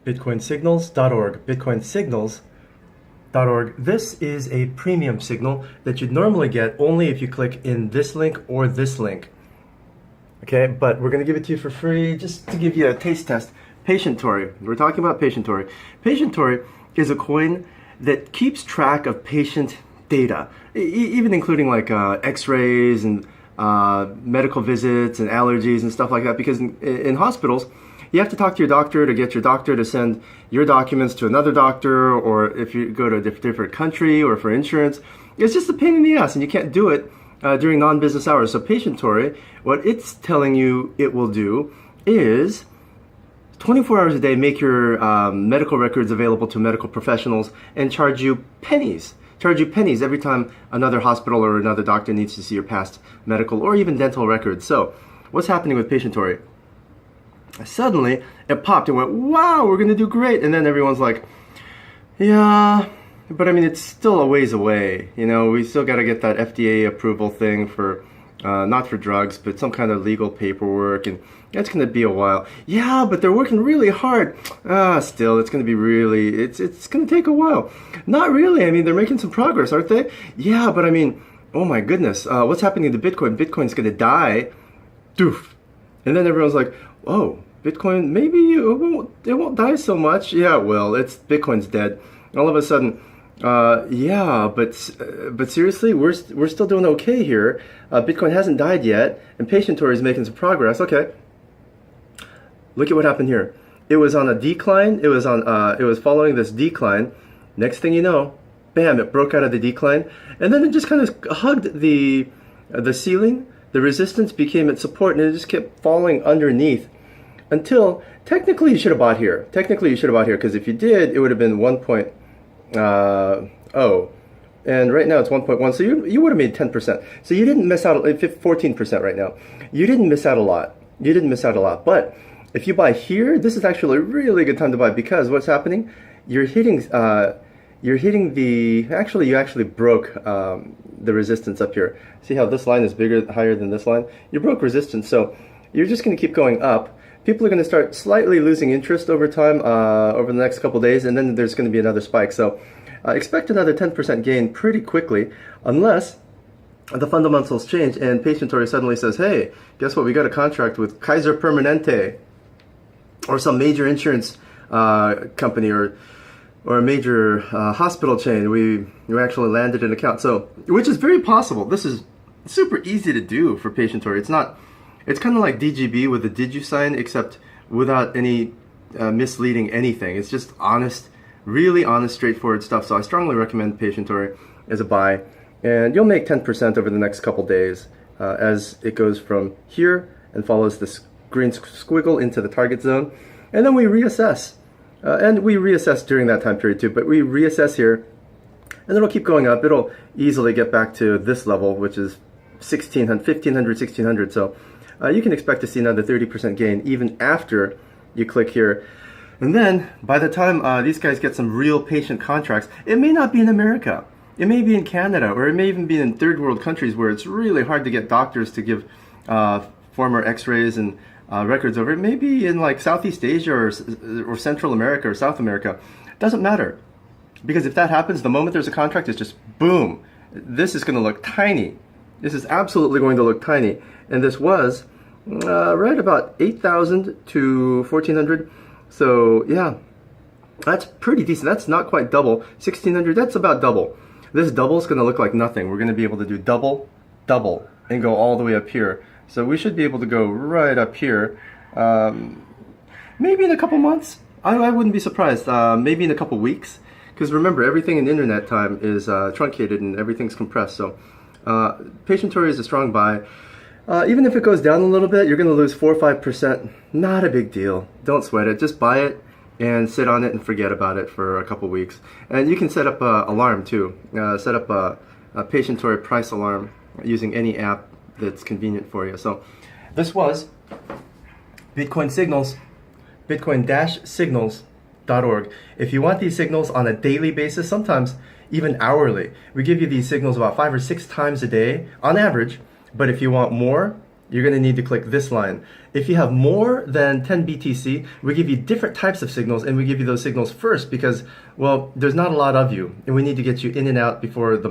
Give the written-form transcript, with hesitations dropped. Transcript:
bitcoinsignals.org, bitcoinsignals.org. This is a premium signal that you'd normally get only if you click in this link or this link. Okay, but we're going to give it to you for free just to give you a taste test. Patientory. We're talking about Patientory. Patientory is a coin that keeps track of patient data, even including like x-rays and medical visits and allergies and stuff like that, because in hospitals, you have to talk to your doctor to get your doctor to send your documents to another doctor, or if you go to a different country or for insurance, it's just a pain in the ass and you can't do it during non-business hours. So Patientory, what it's telling you it will do is 24 hours a day make your medical records available to medical professionals and charge you pennies every time another hospital or another doctor needs to see your past medical or even dental records. So what's happening with Patientory? Suddenly it popped and went, wow, we're going to do great. And then everyone's like, yeah, but I mean, it's still a ways away. You know, we still got to get that FDA approval thing for, not for drugs, but some kind of legal paperwork. And that's going to be a while. Yeah, but they're working really hard. Still, it's going to be really, it's going to take a while. Not really. I mean, they're making some progress, aren't they? Yeah, but I mean, oh my goodness, what's happening to Bitcoin? Bitcoin's going to die. Doof. And then everyone's like, oh, Bitcoin, maybe it won't die so much. Yeah, well, Bitcoin's dead. And all of a sudden, yeah, but seriously, we're still doing okay here. Bitcoin hasn't died yet, and Patientory is making some progress. Okay, look at what happened here. It was on a decline. It was following this decline. Next thing you know, bam! It broke out of the decline, and then it just kind of hugged the ceiling. The resistance became its support, and it just kept falling underneath until technically you should have bought here. Technically, you should have bought here, because if you did, it would have been 1.0, and right now it's 1.1. So you would have made 10%. So you didn't miss out. 14% right now. You didn't miss out a lot. You didn't miss out a lot. But if you buy here, this is actually a really good time to buy, because what's happening? You're hitting the. Actually, you actually broke the resistance up here. See how this line is higher than this line? You broke resistance, so you're just going to keep going up. People are going to start slightly losing interest over time, over the next couple days, and then there's going to be another spike. So expect another 10% gain pretty quickly, unless the fundamentals change and Patientory suddenly says, hey, guess what? We got a contract with Kaiser Permanente or some major insurance company or a major hospital chain. We actually landed an account. So, which is very possible. This is super easy to do for Patientory. It's kind of like DGB with the DigiSign, except without any misleading anything. It's just honest, really honest, straightforward stuff. So I strongly recommend Patientory as a buy. And you'll make 10% over the next couple days as it goes from here and follows this green squiggle into the target zone. And then we reassess. And we reassess during that time period too. But we reassess here, and it'll keep going up. It'll easily get back to this level, which is 1,500, 1,600. So you can expect to see another 30% gain even after you click here. And then by the time these guys get some real patient contracts, it may not be in America. It may be in Canada, or it may even be in third world countries where it's really hard to get doctors to give former x-rays and records over. It may be in like Southeast Asia or Central America or South America. Doesn't matter. Because if that happens, the moment there's a contract, it's just boom. This is going to look tiny. This is absolutely going to look tiny. And this was right about 8,000 to 1,400. So yeah, that's pretty decent. That's not quite double. 1,600, that's about double. This double is going to look like nothing. We're going to be able to do double, double, and go all the way up here. So we should be able to go right up here. Maybe in a couple months. I wouldn't be surprised. Maybe in a couple weeks. Because remember, everything in internet time is truncated and everything's compressed. So Patientory is a strong buy. Even if it goes down a little bit, you're going to lose 4 or 5%. Not a big deal. Don't sweat it. Just buy it and sit on it and forget about it for a couple weeks. And you can set up an alarm too. Set up a Patientory price alarm using any app that's convenient for you. So this was Bitcoin Signals, bitcoin-signals.org. If you want these signals on a daily basis, sometimes even hourly, we give you these signals about 5 or 6 times a day on average. But if you want more, you're going to need to click this line. If you have more than 10 BTC, we give you different types of signals, and we give you those signals first because, well, there's not a lot of you, and we need to get you in and out before the